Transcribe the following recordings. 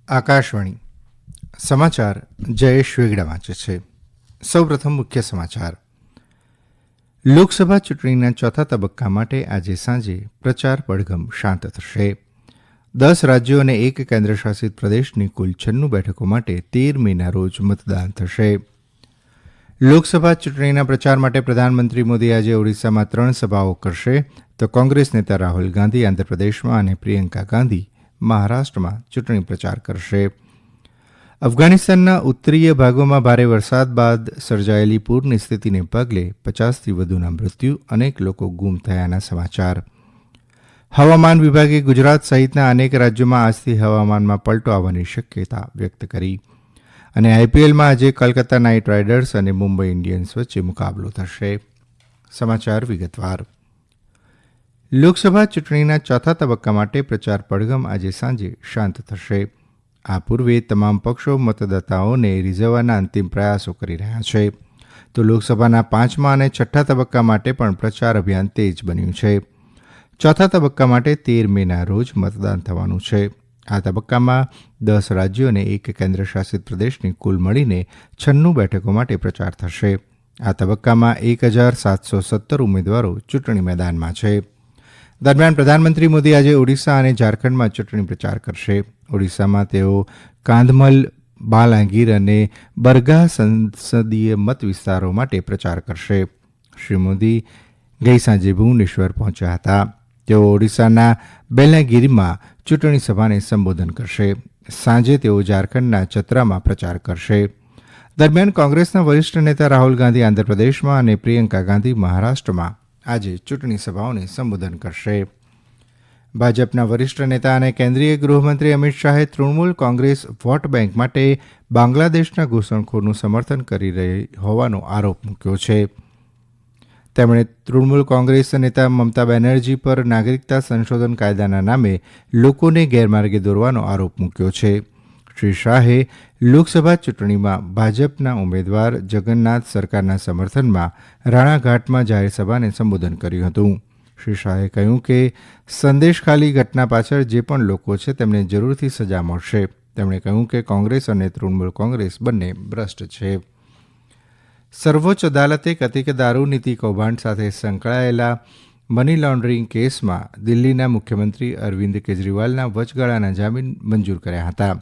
આકાશવાણી સમાચાર જયેશ વેગડા વાંચે છે. સૌપ્રથમ મુખ્ય સમાચાર. લોકસભા ચૂંટણીના ચોથા તબક્કા માટે આજે સાંજે પ્રચાર પડઘમ શાંત થશે. 10 રાજ્યો અને 1 કેન્દ્રશાસિત પ્રદેશની કુલ 96 બેઠકો માટે 13 મેના રોજ મતદાન થશે. લોકસભા ચૂંટણીના પ્રચાર માટે પ્રધાનમંત્રી મોદી આજે ઓડિશામાં 3 સભાઓ કરશે, તો કોંગ્રેસ નેતા રાહુલ ગાંધી આંધ્રપ્રદેશમાં અને પ્રિયંકા ગાંધી મહારાષ્ટ્રમાં ચૂંટણી પ્રચાર કરશે. અફઘાનિસ્તાનના ઉત્તરીય ભાગોમાં ભારે વરસાદ બાદ સર્જાયેલી પૂરની સ્થિતિને પગલે 50થી વધુના મૃત્યુ, અનેક લોકો ગુમ થયાના સમાચાર. હવામાન વિભાગે ગુજરાત સહિતના અનેક રાજ્યોમાં આજથી હવામાનમાં પલટો આવવાની શક્યતા વ્યક્ત કરી. અને આઈપીએલમાં આજે કોલકાતા નાઇટ રાઇડર્સ અને મુંબઈ ઇન્ડિયન્સ વચ્ચે મુકાબલો થશે. સમાચાર વિગતવાર. લોકસભા ચૂંટણીના ચોથા તબક્કા માટે પ્રચાર પડઘમ આજે સાંજે શાંત થશે. આ પૂર્વે તમામ પક્ષો મતદાતાઓને રીઝવવાના અંતિમ પ્રયાસો કરી રહ્યા છે, તો લોકસભાના 5મા અને 6ઠ્ઠા તબક્કા માટે પણ પ્રચાર અભિયાન તેજ બન્યું છે. ચોથા તબક્કા માટે 13 મેના રોજ મતદાન થવાનું છે. આ તબક્કામાં 10 રાજ્યો અને 1 કેન્દ્રશાસિત પ્રદેશની કુલ મળીને 96 બેઠકો માટે પ્રચાર થશે. આ તબક્કામાં 1717 ઉમેદવારો ચૂંટણી મેદાનમાં છે. દરમિયાન પ્રધાનમંત્રી મોદી આજે ઓડિશા અને ઝારખંડમાં ચૂંટણી પ્રચાર કરશે. ઓડિશામાં તેઓ કાંધમલ, બાલાંગીર અને બરગાહ સંસદીય મત વિસ્તારો માટે પ્રચાર કરશે. શ્રી મોદી ગઈ સાંજે ભુવનેશ્વર પહોંચ્યા હતા. તેઓ ઓડિશાના બેલાગીરમાં ચૂંટણી સભાને સંબોધન કરશે. સાંજે તેઓ ઝારખંડના ચતરામાં પ્રચાર કરશે. દરમિયાન કોંગ્રેસના વરિષ્ઠ નેતા રાહુલ ગાંધી આંધ્રપ્રદેશમાં અને પ્રિયંકા ગાંધી મહારાષ્ટ્રમાં આજે ચૂંટણી સભાઓને સંબોધન કરશે. ભાજપના વરિષ્ઠ નેતા અને કેન્દ્રીય ગૃહમંત્રી અમિત શાહે તૃણમૂલ કોંગ્રેસ વોટ બેંક માટે બાંગ્લાદેશના ઘૂસણખોરનું સમર્થન કરી રહી હોવાનો આરોપ મૂક્યો છે. તેમણે તૃણમૂલ કોંગ્રેસ નેતા મમતા બેનર્જી પર નાગરિકતા સંશોધન કાયદાના નામે લોકોને ગેરમાર્ગે દોરવાનો આરોપ મૂક્યો છે. શ્રી શાહે લોકસભા ચૂંટણીમાં ભાજપના ઉમેદવાર જગન્નાથ સરકારના સમર્થનમાં રાણાઘાટમાં જાહેરસભાને સંબોધન કર્યું હતું. શ્રી શાહે કહ્યું કે સંદેશખાલી ઘટના પાછળ જે પણ લોકો છે તેમને જરૂરથી સજા મળશે. તેમણે કહ્યું કે કોંગ્રેસ અને તૃણમૂલ કોંગ્રેસ બંને ભ્રષ્ટ છે. સર્વોચ્ચ અદાલતે કથિત દારૂ નીતિ કૌભાંડ સાથે સંકળાયેલા મની લોન્ડરિંગ કેસમાં દિલ્હીના મુખ્યમંત્રી અરવિંદ કેજરીવાલના વચગાળાના જામીન મંજૂર કર્યા હતા.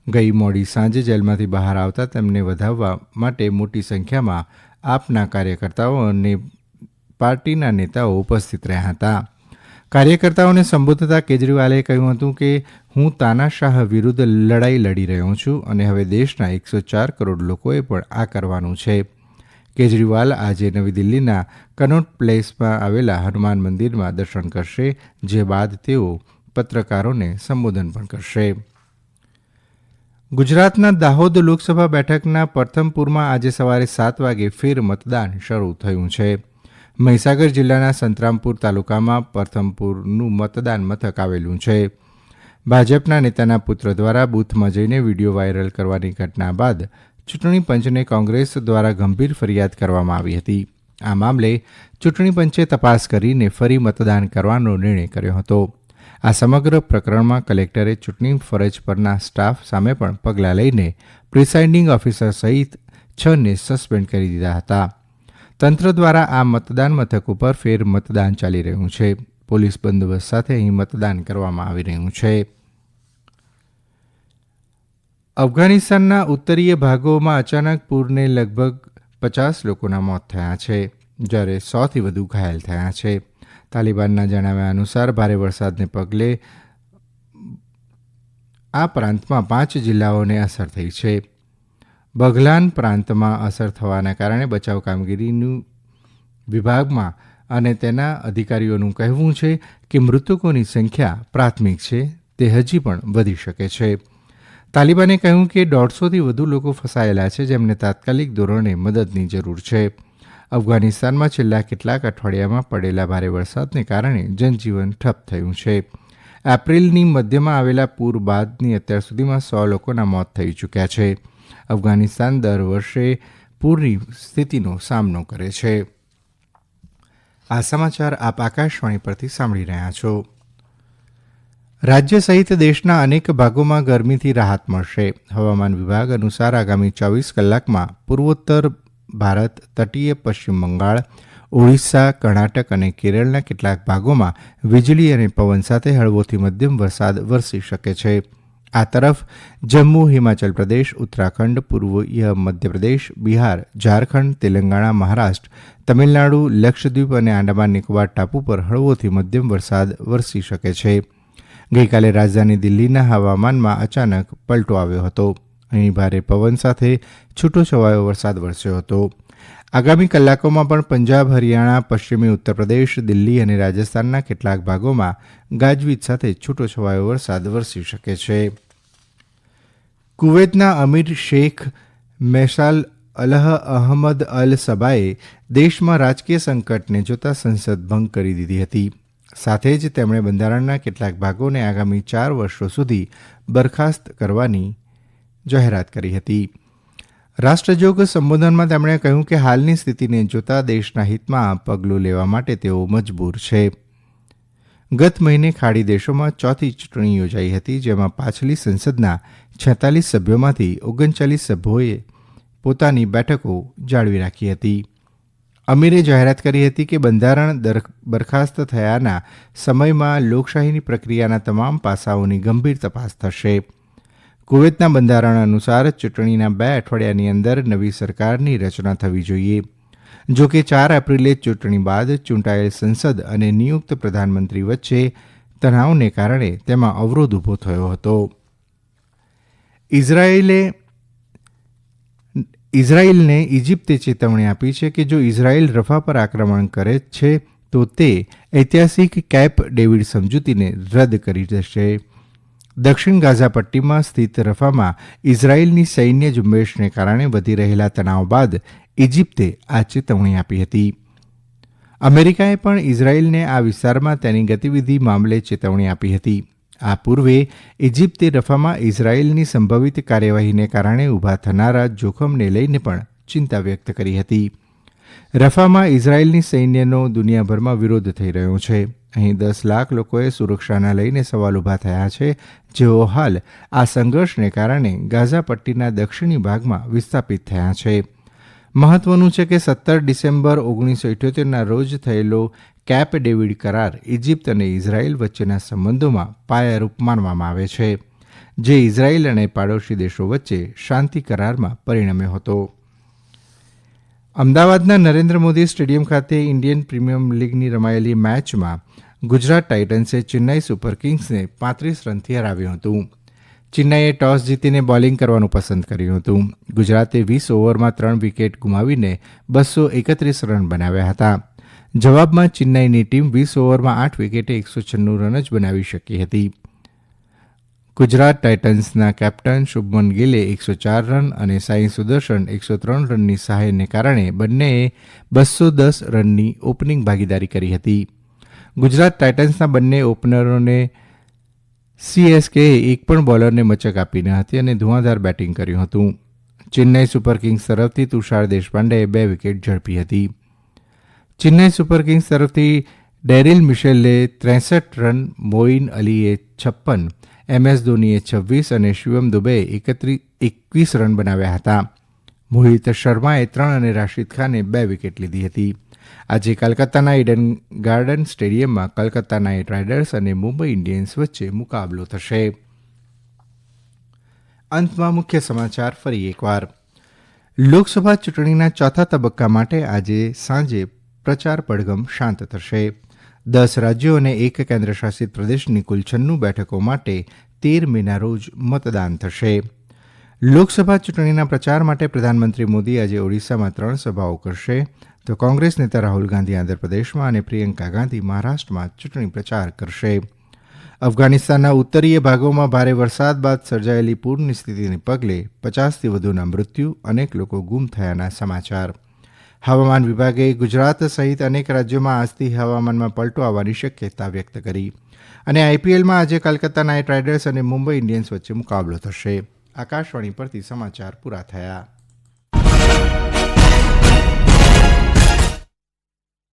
ગઈ મોડી સાંજે જેલમાંથી બહાર આવતા તેમને વધાવવા માટે મોટી સંખ્યામાં આપના કાર્યકર્તાઓ અને પાર્ટીના નેતાઓ ઉપસ્થિત રહ્યા હતા. કાર્યકર્તાઓને સંબોધતા કેજરીવાલે કહ્યું હતું કે હું તાનાશાહ વિરુદ્ધ લડાઈ લડી રહ્યો છું અને હવે દેશના 104 કરોડ લોકોએ પણ આ કરવાનું છે. કેજરીવાલ આજે નવી દિલ્હીના કનોટ પ્લેસમાં આવેલા હનુમાન મંદિરમાં દર્શન કરશે, જે બાદ તેઓ પત્રકારોને સંબોધન પણ કરશે. ગુજરાતના દાહોદ લોકસભા બેઠકના પ્રથમપુરમાં આજે સવારે 7 વાગે ફેર મતદાન શરૂ થયું છે. મહીસાગર જિલ્લાના સંતરામપુર તાલુકામાં પ્રથમપુરનું મતદાન મથક આવેલું છે. ભાજપના નેતાના પુત્ર દ્વારા બૂથમાં જઈને વિડીયો વાયરલ કરવાની ઘટના બાદ ચૂંટણી પંચને કોંગ્રેસ દ્વારા ગંભીર ફરિયાદ કરવામાં આવી હતી. આ મામલે ચૂંટણી પંચે તપાસ કરીને ફરી મતદાન કરવાનો નિર્ણય કર્યો હતો. આ સમગ્ર પ્રકરણમાં કલેક્ટરે ચૂંટણી ફરજ પરના સ્ટાફ સામે પણ પગલાં લઈને પ્રિસાઇડિંગ ઓફિસર સહિત 6ને સસ્પેન્ડ કરી દીધા હતા. તંત્ર દ્વારા આ મતદાન મથક ઉપર ફેર મતદાન ચાલી રહ્યું છે. પોલીસ બંદોબસ્ત સાથે અહીં મતદાન કરવામાં આવી રહ્યું છે. અફઘાનિસ્તાનના ઉત્તરીય ભાગોમાં અચાનક પૂરને લગભગ 50 લોકોના મોત થયા છે, જ્યારે 100થી વધુ ઘાયલ થયા છે. તાલિબાનના જણાવ્યા અનુસાર ભારે વરસાદને પગલે આ પ્રાંતમાં 5 જિલ્લાઓને અસર થઈ છે. બઘલાન પ્રાંતમાં અસર થવાના કારણે બચાવ કામગીરીનું વિભાગમાં અને તેના અધિકારીઓનું કહેવું છે કે મૃતકોની સંખ્યા પ્રાથમિક છે, તે હજી પણ વધી શકે છે. તાલિબાને કહ્યું કે 150થી વધુ લોકો ફસાયેલા છે, જેમને તાત્કાલિક ધોરણે મદદની જરૂર છે. અફઘાનિસ્તાનમાં છેલ્લા કેટલાક અઠવાડિયામાં પડેલા ભારે વરસાદને કારણે જનજીવન ઠપ થયું છે. એપ્રિલની મધ્યમાં આવેલા પૂર બાદની અત્યાર સુધીમાં 100 લોકોના મોત થઈ ચૂક્યા છે. અફઘાનિસ્તાન દર વર્ષે પૂરની સ્થિતિનો સામનો કરે છે. આ સમાચાર આપ આકાશવાણી પરથી સાંભળી રહ્યા છો. રાજ્ય સહિત દેશના અનેક ભાગોમાં ગરમીથી રાહત મળશે. હવામાન વિભાગ અનુસાર આગામી 24 કલાકમાં પૂર્વોત્તર ભારત, તટીય પશ્ચિમ બંગાળ, ઓડિશા, કર્ણાટક અને કેરળના કેટલાક ભાગોમાં વીજળી અને પવન સાથે હળવોથી મધ્યમ વરસાદ વરસી શકે છે. આ તરફ જમ્મુ, હિમાચલ પ્રદેશ, ઉત્તરાખંડ, પૂર્વીય મધ્યપ્રદેશ, બિહાર, ઝારખંડ, તેલંગાણા, મહારાષ્ટ્ર, તમિલનાડુ, લક્ષદ્વીપ અને આંદામાન નિકોબાર ટાપુ પર હળવોથી મધ્યમ વરસાદ વરસી શકે છે. ગઈકાલે રાજધાની દિલ્હીના હવામાનમાં અચાનક પલટો આવ્યો હતો. અહીં ભારે પવન સાથે છૂટોછવાયો વરસાદ વરસ્યો હતો. આગામી કલાકોમાં પણ પંજાબ, હરિયાણા, પશ્ચિમી ઉત્તરપ્રદેશ, દિલ્હી અને રાજસ્થાનના કેટલાક ભાગોમાં ગાજવીજ સાથે છૂટોછવાયો વરસાદ વરસી શકે છે. કુવૈતના અમીર શેખ મૈસાલ અલહ અહમદ અલ સબાએ દેશમાં રાજકીય સંકટને જોતા સંસદ ભંગ કરી દીધી હતી. સાથે જ તેમણે બંધારણના કેટલાક ભાગોને આગામી 4 વર્ષો સુધી બરખાસ્ત કરવાની જાહેરાત કરી હતી. રાષ્ટ્રજોગ સંબોધનમાં તેમણે કહ્યું કે હાલની સ્થિતિને જોતા દેશના હિતમાં આ પગલું લેવા માટે તેઓ મજબૂર છે. ગત મહિને ખાડી દેશોમાં ચોથી ચૂંટણી યોજાઈ હતી, જેમાં પાછલી સંસદના 46 સભ્યોમાંથી 39 સભ્યોએ પોતાની બેઠકો જાળવી રાખી હતી. અમીરે જાહેરાત કરી હતી કે બંધારણ બરખાસ્ત થયાના સમયમાં લોકશાહીની પ્રક્રિયાના તમામ પાસાઓની ગંભીર તપાસ થશે. કુવૈતના બંધારણ અનુસાર ચૂંટણીના 2 અઠવાડિયાની અંદર નવી સરકારની રચના થવી જોઈએ. જો કે 4 એપ્રિલે ચૂંટણી બાદ ચૂંટાયેલ સંસદ અને નિયુક્ત પ્રધાનમંત્રી વચ્ચે તણાવને કારણે તેમાં અવરોધ ઊભો થયો હતો. ઇઝરાયેલને ઇજિપ્તે ચેતવણી આપી છે કે જો ઇઝરાયેલ રફા પર આક્રમણ કરે છે તો તે ઐતિહાસિક કેમ્પ ડેવિડ સમજૂતીને રદ કરી દેશે. દક્ષિણ ગાઝા પટ્ટીમાં સ્થિત રફામાં ઇઝરાયેલની સૈન્ય ઝુંબેશને કારણે વધી રહેલા તણાવ બાદ ઇજિપ્તે આ ચેતવણી આપી હતી. અમેરિકાએ પણ ઇઝરાયેલને આ વિસ્તારમાં તેની ગતિવિધિ મામલે ચેતવણી આપી હતી. આ પૂર્વે ઇજિપ્તે રફામાં ઇઝરાયેલની સંભવિત કાર્યવાહીને કારણે ઊભા થનારા જોખમને લઈને પણ ચિંતા વ્યક્ત કરી હતી. રફામાં ઇઝરાયેલની સૈન્યનો દુનિયાભરમાં વિરોધ થઈ રહ્યો છે. અહીં 10 લાખ લોકોએ સુરક્ષાના લઈને સવાલ ઊભા થયા છે, જેઓ હાલ આ સંઘર્ષને કારણે ગાઝા પટ્ટીના દક્ષિણી ભાગમાં વિસ્થાપિત થયા છે. મહત્વનું છે કે 17 ડિસેમ્બર 1978ના રોજ થયેલો કેમ્પ ડેવિડ કરાર ઇજિપ્ત અને ઇઝરાયેલ વચ્ચેના સંબંધોમાં પાયારૂપ માનવામાં આવે છે, જે ઇઝરાયેલ અને પાડોશી દેશો વચ્ચે શાંતિ કરારમાં પરિણમ્યો હતો. અમદાવાદના નરેન્દ્ર મોદી સ્ટેડિયમ ખાતે ઇન્ડિયન પ્રીમિયર લીગની રમાયેલી મેચમાં ગુજરાત ટાઇટન્સે ચેન્નાઈ સુપર કિંગ્સને 35 રનથી હરાવ્યું હતું. ચેન્નાઈએ ટોસ જીતીને બોલિંગ કરવાનું પસંદ કર્યું હતું. ગુજરાતે 20 ઓવરમાં 3 વિકેટ ગુમાવીને 231 રન બનાવ્યા હતા. જવાબમાં ચેન્નાઈની ટીમ 20 ઓવરમાં 8 વિકેટે 196 રન જ બનાવી શકી હતી. ગુજરાત ટાઇટન્સના કેપ્ટન શુભમન ગિલે 104 રન અને સાઈ સુદર્શન 103 રનની સહાયને કારણે બંનેએ 210 રનની ઓપનિંગ ભાગીદારી કરી હતી. ગુજરાત ટાઇટન્સના બંને ઓપનરોને સીએસકેએ એક પણ બોલરને મચક આપી ન હતી અને ધુઆંધાર બેટિંગ કર્યું હતું. ચેન્નાઈ સુપર કિંગ્સ તરફથી તુષાર દેશપાંડેએ 2 વિકેટ ઝડપી હતી. ચેન્નાઈ સુપર કિંગ્સ તરફથી ડેરિલ મિશેલે 63 રન, મોઇન અલીએ 56, MS ધોનીએ 26 અને શિવમ દુબેએ 21 રન બનાવ્યા હતા. મોહિત શર્માએ 3 અને રાશિદ ખાને 2 વિકેટ લીધી હતી. આજે કોલકાતાના ઈડન ગાર્ડન સ્ટેડિયમમાં કોલકાતા નાઇટ રાઇડર્સ અને મુંબઈ ઇન્ડિયન્સ વચ્ચે મુકાબલો થશે. અંતમાં મુખ્ય સમાચાર ફરી એકવાર. લોકસભા ચૂંટણીના ચોથા તબક્કા માટે આજે સાંજે પ્રચાર પડઘમ શાંત થશે. 10 રાજ્યો અને 1 કેન્દ્રશાસિત પ્રદેશની કુલ 96 બેઠકો માટે 13 મેના રોજ મતદાન થશે. લોકસભા ચૂંટણીના પ્રચાર માટે પ્રધાનમંત્રી મોદી આજે ઓડિશામાં 3 સભાઓ કરશે, તો કોંગ્રેસ નેતા રાહુલ ગાંધી આંધ્રપ્રદેશમાં અને પ્રિયંકા ગાંધી મહારાષ્ટ્રમાં ચૂંટણી પ્રચાર કરશે. અફઘાનિસ્તાનના ઉત્તરીય ભાગોમાં ભારે વરસાદ બાદ સર્જાયેલી પૂરની સ્થિતિને પગલે 50થી વધુના મૃત્યુ, અનેક લોકો ગુમ થયાના સમાચાર. હવામાન વિભાગે ગુજરાત સહિત અનેક રાજ્યોમાં આજથી હવામાનમાં પલટો આવવાની શક્યતા વ્યક્ત કરી. અને આઈપીએલમાં આજે કોલકાતા નાઇટ રાઇડર્સ અને મુંબઈ ઇન્ડિયન્સ વચ્ચે મુકાબલો થશે. આકાશવાણી પરથી સમાચાર પૂરા થયા.